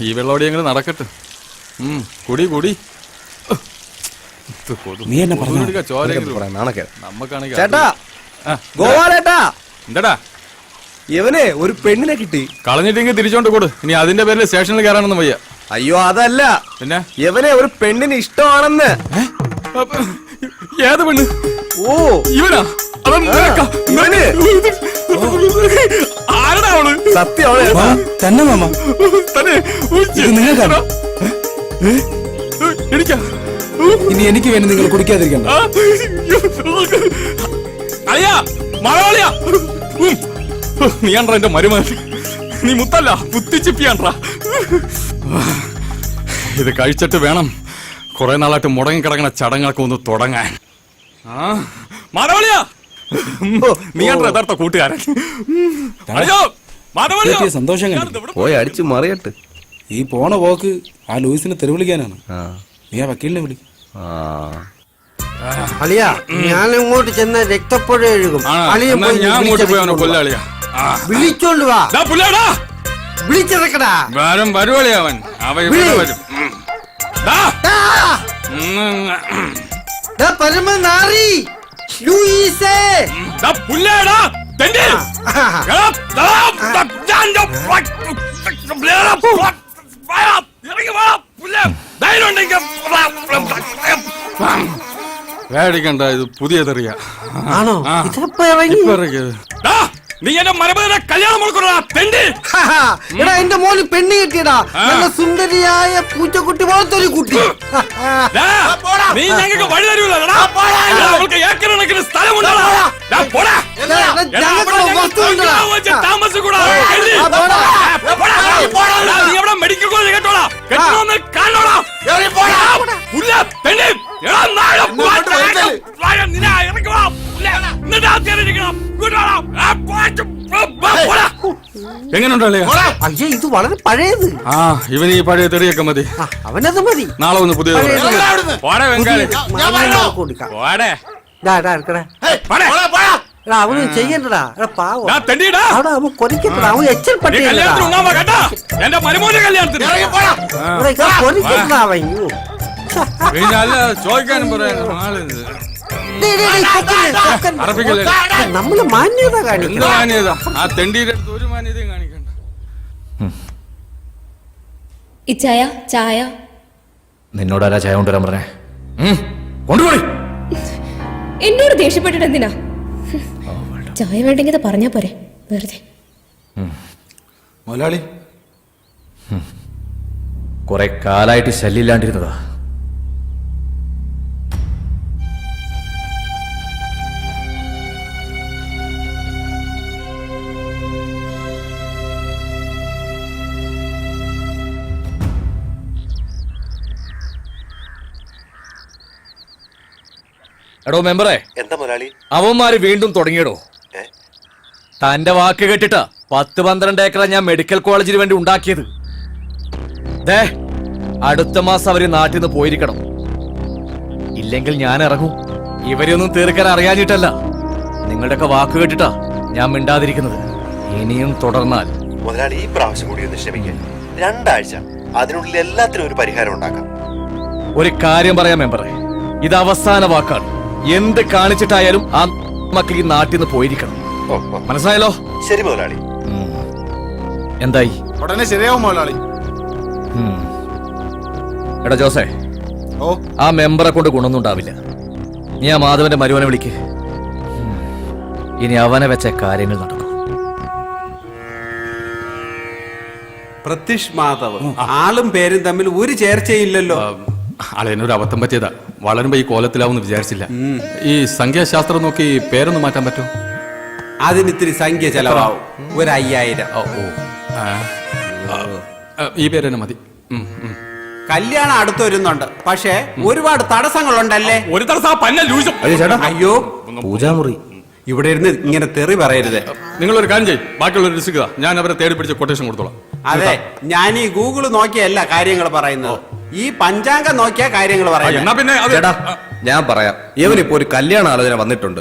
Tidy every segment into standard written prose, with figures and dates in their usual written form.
ഈ വെള്ളോടി എങ്ങനെ നടക്കട്ടെ. കുടി കുടി. നീ എന്നെ പറഞ്ഞു ചേട്ടാ ഗോവാലേട്ടാ, എന്താടാ ഇവനെ ഒരു പെണ്ണിനെ കിട്ടി. കളഞ്ഞിട്ടെങ്കിൽ തിരിച്ചോണ്ട് കൊടു. ഇനി അതിന്റെ പേരിൽ സ്റ്റേഷനിൽ കയറാനൊന്നും വയ്യ. അയ്യോ അതല്ല, പിന്നെ ഇവനെ ഒരു പെണ്ണിന് ഇഷ്ടമാണെന്ന്. ഏത് പെണ്ണ്? ഓ ഇവനാ? ആരടാ അവള്? സത്യം തന്നെ മാമ തന്നെ നിങ്ങൾക്കാണോ? എനിക്കാ? ഇനി എനിക്ക് വേണ്ടി നിങ്ങൾ കുടിക്കാതിരിക്കണ്ട. അയ്യാ മലയാളിയാ നീയാണ്ട്രാ എന്റെ മരുമകൻ. നീ മുത്തല്ല പുത്തിച്ചിപ്പിയാണ്ട്രാ. ഇത് കഴിച്ചിട്ട് വേണം കുറെ നാളായിട്ട് മുടങ്ങി കിടക്കുന്ന ചടങ്ങൊക്കെ ഒന്ന് തുടങ്ങാൻ. മലയാളിയാ നീയാണ്ട്രാ യഥാർത്ഥ കൂട്ടുകാരൻ. സന്തോഷം പോയി അടിച്ചു മറിയട്ട്. ഈ പോണ പോക്ക് ആ ലൂയിസിനെ തെരുവിളിക്കാനാണ്. നീ ആ വക്കീലിനെ വിളി. അളിയ ഞാൻ ഇങ്ങോട്ട് ചെന്ന രക്തപ്പുഴ ഒഴുകും. വിളിച്ചോണ്ട് വാ, വിളിച്ചിറക്കടാ. വരുവളിയവൻ പരമനാറി ലൂയിസേ വേടിക്കണ്ട, ഇത് പുതിയ തെറിയ. ആണോ? നീ എന്റെ മരമകനെ കല്യാണം മുടക്കണ തെണ്ടി. എടാ എന്റെ മോന് പെണ്ണ് കിട്ടിയടാ, നല്ല സുന്ദരിയായ പൂച്ചക്കുട്ടി പോലത്തൊരു കുട്ടി. നീ ഞങ്ങൾക്ക് വഴി തരൂല. അവൾക്ക് ഏക്കറണക്കിന് സ്ഥലമുണ്ടോ? താമസിക്കൂടാ. നീ എവിടെ മെഡിക്കൽ കോളേജ് കേട്ടോളാ? കാണോടാ എങ്ങനെയുണ്ടല്ലേ? അയ്യോ ഇത് വളരെ പഴയത്. ഇവന് ഈ പഴയ തെറിയൊക്കെ മതി. അവനത് മതി. നാളെ ഒന്ന് പുതിയ അവന് ചെയ്യണ്ടടാ. പാവം അവൻ കൊതിക്കട്ടടാ. അവൻ എച്ചൽപ്പെട്ടടാ. അവൻ ചോദിക്കാനും പറയാനും നമ്മള് മാന്യത കാണിക്കണം. മാന്യത ആ തെണ്ടിയുടെ ഒരു മാന്യതയും കാണിക്കണ്ട. ഈ ചായ ചായ നിന്നോടാരാ ചായ കൊണ്ടുവരാൻ പറഞ്ഞേ? കൊണ്ടുപോയി. എന്നോട് ദേഷ്യപ്പെട്ടിട്ട് എന്തിനാ? ചായ വേണ്ടെങ്കിൽ പറഞ്ഞാ പോരെ, വെറുതെ. മുതലാളി കുറെ കാലായിട്ട് ശല്യമില്ലാണ്ടിരുന്നതാ. എടോ മെമ്പറേ, എന്താ മുതലാളി? അവന്മാര് വീണ്ടും തുടങ്ങിയടോ. തന്റെ വാക്ക് കേട്ടിട്ടാ 10-12 ഏക്കറ ഞാൻ മെഡിക്കൽ കോളേജിന് വേണ്ടി ഉണ്ടാക്കിയത്. ദേ അടുത്ത മാസം അവര് നാട്ടിൽ നിന്ന് പോയിരിക്കണം. ഇല്ലെങ്കിൽ ഞാൻ ഇറങ്ങും. ഇവരെയൊന്നും തീർക്കാൻ അറിയാഞ്ഞിട്ടല്ല, നിങ്ങളുടെയൊക്കെ വാക്ക് കേട്ടിട്ടാ ഞാൻ മിണ്ടാതിരിക്കുന്നത്. ഇനിയും തുടർന്നാൽ മുതലാളി ഈ പ്രാവശ്യം കൂടി ഒന്ന് ക്ഷമിക്കാൻ. 2 ആഴ്ച, അതിനുള്ളിൽ എല്ലാത്തിനും ഒരു പരിഹാരം ഉണ്ടാക്കാം. ഒരു കാര്യം പറയാം മെമ്പറേ, ഇത് അവസാന വാക്കാണ്. എന്ത് കാണിച്ചിട്ടായാലും ആ മക്കൾ ഈ നാട്ടിൽ നിന്ന് പോയിരിക്കണം. മനസ്സിലായല്ലോ? ശരി മുതലാളി. എന്തായി? ഉടനെ ശരിയാവും മുതലാളി. എടാ ജോസേ, ആ മെമ്പറെ കൊണ്ട് ഗുണമൊന്നും ഉണ്ടാവില്ല. നീ ആ മാധവന്റെ മരുവനെ വിളിക്ക്. ഇനി അവനെ വെച്ച കാര്യങ്ങൾ നടക്കും. പ്രത്യക്ഷ് മാധവ്, ആളും പേരും തമ്മിൽ ഒരു ചേർച്ചയില്ലല്ലോ. അളയനൊരു അബദ്ധം പറ്റിയതാ. വളരുമ്പോ ഈ കോലത്തിലാവുമെന്ന് വിചാരിച്ചില്ല. ഈ സംഖ്യാശാസ്ത്രം നോക്കി പേരൊന്നും മാറ്റാൻ പറ്റും? അതിന് ഇത്തിരി സംഖ്യ ചെലവാവും. 5000. ഈ പേര് തന്നെ മതി. കല്യാണം അടുത്ത് വരുന്നുണ്ട്, പക്ഷേ ഒരുപാട് തടസ്സങ്ങളുണ്ടല്ലേ? ഒരു തടസ്സം. അയ്യോ പൂജാമുറി ഇവിടെ ഇരുന്ന് ഇങ്ങനെ തെറി പറയരുത്. നിങ്ങളൊരു കാര്യം ചെയ്യും, ബാക്കിയുള്ളവർ രസിക്കുക. ഞാൻ അവരെ തേടി പിടിച്ച് കൊട്ടേഷൻ കൊടുത്തോളാം. അതെ, ഞാൻ ഈ ഗൂഗിള് നോക്കിയല്ല കാര്യങ്ങൾ പറയുന്നത്, ഈ പഞ്ചാംഗം നോക്കിയ കാര്യങ്ങൾ പറയുന്നത്. പിന്നെ ഞാൻ പറയാം. ഇവനിപ്പോ ഒരു കല്യാണ ആലോചന വന്നിട്ടുണ്ട്.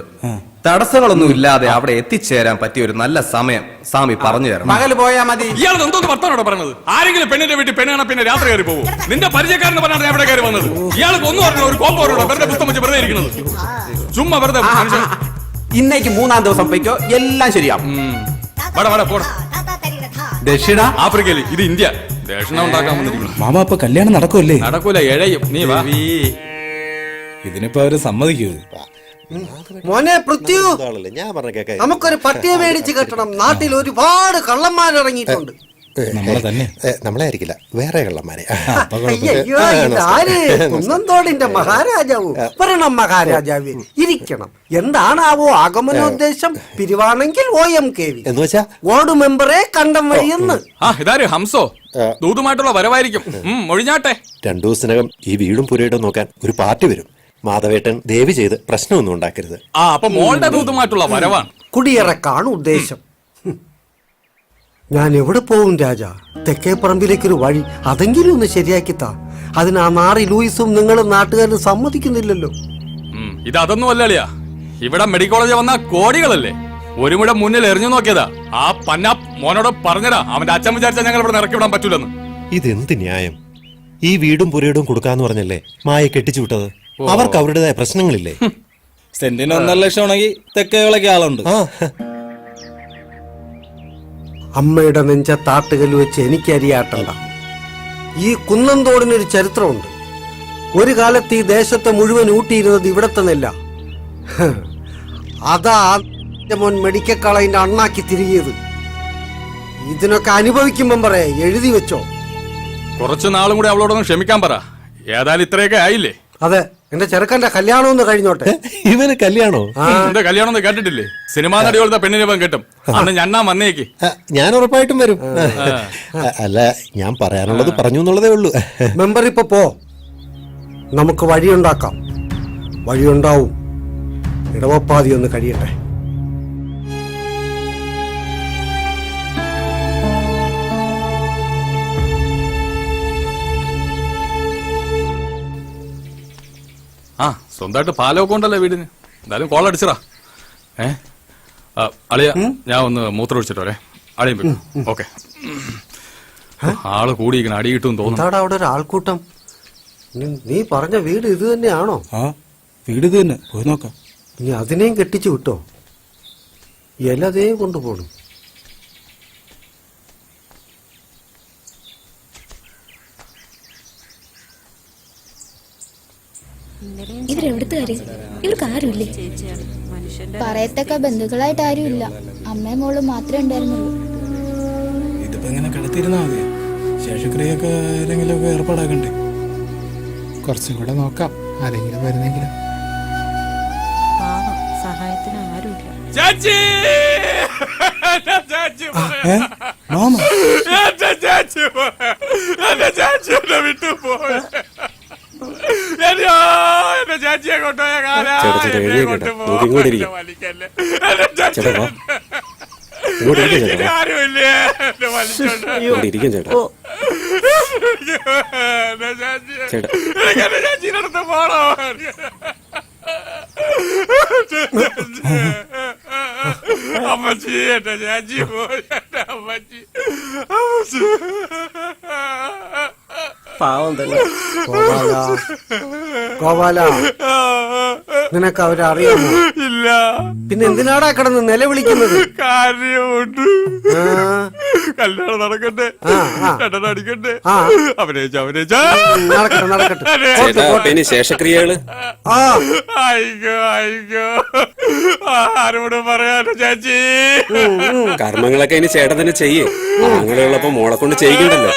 തടസ്സങ്ങളൊന്നും ഇല്ലാതെ അവിടെ എത്തിച്ചേരാൻ പറ്റിയ ഒരു നല്ല സമയം സ്വാമി പറഞ്ഞു തരണം. പകല് പോയാ മതി. ഇയാൾ എന്തോന്ന് വർത്താനോടെ പറഞ്ഞത്? ആരെങ്കിലും പെണ്ണിന്റെ വീട്ടിൽ പെണ്ണാണ് പിന്നെ രാത്രി കയറി പോകും. നിന്റെ പരിചയക്കാരന് പറഞ്ഞാണ് ഞാൻ ഇവിടെ കയറി വന്നത്. ഇയാൾക്ക് ഒന്നും അറിഞ്ഞോ? ഒരു കോമ്പോ വെറുതെ പുസ്തകം വെച്ച് വെറുതെ ഇരിക്കുന്നത്. ചുമ്മാ വെറുതെ മനുഷ്യൻ. ഇന്നേക്ക് 3-ാം ദിവസം പോയിക്കോ, എല്ലാം ശരിയാവും. ദക്ഷിണ ആഫ്രിക്കയിൽ, ഇത് ഇന്ത്യ. ദക്ഷിണ ഉണ്ടാക്കാൻ വന്നിരിക്കുന്നു. മാമ ഇപ്പൊ കല്യാണം നടക്കുമല്ലേ? നടക്കൂല, എഴയും. നീ വാ. ഇതിനിപ്പോ അവര് സമ്മതിക്കൂ? മോനെ പൃഥ്വി, ഞാൻ പറഞ്ഞ കേക്ക. നമുക്കൊരു പട്ടിയെ മേടിച്ച് കെട്ടണം. നാട്ടിൽ ഒരുപാട് കള്ളന്മാരിറങ്ങിയിട്ടുണ്ട്. നമ്മളെ തന്നെ. നമ്മളെ ആയിരിക്കില്ല, വേറെ കള്ളന്മാരെ. അയ്യോ, ഇതാര്? കുന്നന്തോടിന്റെ മഹാരാജാവോ? പറയണം മഹാരാജാവേ, ഇരിക്കണം. എന്താണാവോ ആഗമനോദ്ദേശം? പിരിവാണെങ്കിൽ OMKV എന്ന് വെച്ചാ വാർഡ് മെമ്പറെ കണ്ടം വഴിയെന്ന്. ഇതാര്? ഹംസോ? ദൂതുമായിട്ടുള്ള വരവായിരിക്കും. ഒഴിഞ്ഞാട്ടെ. 2 ദിവസത്തിനകം ഈ വീടും പുരയിടും നോക്കാൻ ഒരു പാർട്ടി വരും. മാധവേട്ടൻ ദയവ് ചെയ്ത് പ്രശ്നമൊന്നും ഉണ്ടാക്കരുത്. അപ്പൊ മോളുടെ ദൂതുമായിട്ടുള്ള വരവാണ്. കുടിയിറക്കാണ് ഉദ്ദേശം. ഞാൻ എവിടെ പോവും രാജാ? തെക്കേ പറമ്പിലേക്കൊരു വഴി അതെങ്കിലും ഒന്ന് ശരിയാക്കിത്താ. അതിന് ആ നാറി ലൂയിസും നിങ്ങളും നാട്ടുകാരും സമ്മതിക്കുന്നില്ലല്ലോ. ഇത് അതൊന്നും അല്ലളിയാ. ഇവിടെ മെഡിക്കൽ കോളേജ് വന്ന കോടികളല്ലേ. ഒരു മുഴ മുന്നിൽ എറിഞ്ഞു നോക്കിയതാ. ആ പന്ന മോനോട് പറഞ്ഞതാ, അവന്റെ അച്ഛൻ വിചാരിച്ചാൽ ഞങ്ങൾ ഇവിടെ ഇറക്കി വിടാൻ പറ്റൂലെന്ന്. ഇതെന്ത് ന്യായം? ഈ വീടും പുരയിടും കൊടുക്കാന്ന് പറഞ്ഞല്ലേ മായ കെട്ടിച്ചു വിട്ടത്. അവർക്ക് അവരുടേതായ പ്രശ്നങ്ങളില്ലേ? സെന്റിന് 1.5 ലക്ഷം ആണെങ്കിൽ തെക്കേകളൊക്കെ ആളുണ്ട്. അമ്മയുടെ നെഞ്ച താട്ടുകല്ല് വെച്ച് എനിക്ക് അരിയാട്ടണ്ട. ഈ കുന്നന്തോടിനൊരു ചരിത്രമുണ്ട്. ഒരു കാലത്ത് ഈ ദേശത്തെ മുഴുവൻ ഊട്ടിയിരുന്നത് ഇവിടത്തെ നെല്ല. അതാ മോൻ മെഡിക്കൽ കോളേജിന്റെ അണ്ണാക്കി തിരികിയത്. ഇതിനൊക്കെ അനുഭവിക്കുമ്പം പറയാ, എഴുതി വെച്ചോ. കുറച്ചു നാളും കൂടി അവളോടൊന്ന് ക്ഷമിക്കാൻ പറ. ഏതായാലും ഇത്രയൊക്കെ ആയില്ലേ. അതെ, എന്റെ ചെറുക്കന്റെ കല്യാണം ഒന്ന് കഴിഞ്ഞോട്ടെ. ഇവന് കല്യാണോ? എന്റെ കല്യാണം ഒന്ന് കേട്ടിട്ടില്ലേ? സിനിമാ നടി പോലത്തെ പെണ്ണിനെ ഇവൻ കിട്ടും. അന്ന് ഞണ്ണാ വന്നേക്ക്. ഞാൻ ഉറപ്പായിട്ടും വരും. അല്ല, ഞാൻ പറയാനുള്ളത് പറഞ്ഞു എന്നുള്ളതേ ഉള്ളൂ. മെമ്പർ ഇപ്പൊ പോ, നമുക്ക് വഴിയുണ്ടാക്കാം. വഴിയുണ്ടാവും. ഇടവപ്പാതി ഒന്ന് കഴിയട്ടെ. സ്വന്തമായിട്ട് പാലമൊക്കെ ഉണ്ടല്ലോ വീടിന്. എന്തായാലും കോൾ അടിച്ചടാ. അളിയ, ഞാൻ ഒന്ന് മൂത്രം ഒഴിച്ചിട്ടോ അല്ലേ? അളിയും ഓക്കെ. ആള് കൂടിയിരിക്കണം, അടി കിട്ടും തോന്നുന്നു. എന്താടാ അവിടെ ഒരു ആൾക്കൂട്ടം? നീ പറഞ്ഞ വീട് ഇത് തന്നെയാണോ? വീട് ഇത് തന്നെ, പോയി നോക്കാം. നീ അതിനെയും കെട്ടിച്ചു വിട്ടോ? ഇലതേ കൊണ്ടുപോണു. ഇവരെവിടുത്തെ കാര്യം? ഇവർക്ക് ആരുമില്ലേ? പറയത്തക്ക ബന്ധുക്കളായിട്ട് ആരുമില്ല. അമ്മയും മോളും മാത്രമേ ഉണ്ടായിരുന്നുള്ളൂ. ഇതിപ്പോ ഇങ്ങനെ കിടത്തിരുന്നാ മതി. ശേഷക്രിയൊക്കെ ആരെങ്കിലും ഒക്കെ ഏർപ്പാടാക്കണ്ടേ? കുറച്ചും കൂടെ നോക്കാം, ആരെങ്കിലും വരുന്നെങ്കിലും. സഹായത്തിന് ആരുമില്ല. ചാച്ചി! മാമ വിട്ടു പോയ എന്റെ ചാച്ചിയെ കൊണ്ടുപോയ ആരുമില്ലേ? ചാച്ചിനടുത്ത് പോണോ? അമ്മച്ചി, എന്റെ ചാച്ചി പോയി. അമ്മച്ചി, പാവം തന്നെ. ഗോപാല, നിനക്ക് അവരെ അറിയാമോ? ഇല്ല. പിന്നെ എന്തിനാടാ കിടന്ന് നിലവിളിക്കുന്നത്? കാര്യമുണ്ട്. കല്യാണം നടക്കട്ടെ, രണ്ടെണ്ണം അടിക്കട്ടെ. അഭിനയിച്ച നടക്കട്ടെ നടക്കട്ടെ. ശേഷക്രിയകള് അയ്യോ ആരോട് പറയാനോ ചാച്ചി? കർമ്മങ്ങളൊക്കെ ഇനി ചേട്ടൻ തന്നെ ചെയ്യേ. അങ്ങനെയുള്ളപ്പോ മോളെ കൊണ്ട് ചെയ്യിക്കണ്ടല്ലോ.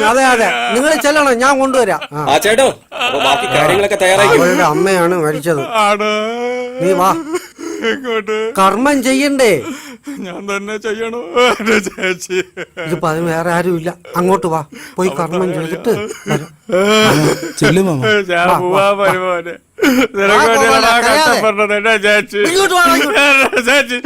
അതെ അതെ, നിങ്ങൾ ചെല്ലണം, ഞാൻ കൊണ്ടുവരാം. ആ ചേട്ടോ, ബാക്കി കാര്യങ്ങളൊക്കെ തയ്യാറാക്കി. അവരുടെ അമ്മയാണ് മരിച്ചത്. നീ വാ. ഇങ്ങോട്ട് കർമ്മം ചെയ്യണ്ടേ? ഞാൻ തന്നെ ചെയ്യണോ ചേച്ചി? ഇതിപ്പോ അതിന് വേറെ ആരുമില്ല. അങ്ങോട്ട് വാ, പോയി കർമ്മം ചെയ്തിട്ട് ചെല്ലു മാമ. ഞാൻ പോവാ വരുമോനെ. നിനക്ക് വേണ്ടിയാണ് കഷ്ടപ്പെടുന്നത് എന്റെ ചേച്ചി. ഇങ്ങോട്ട് വാ, ഇങ്ങോട്ട്. ചേച്ചി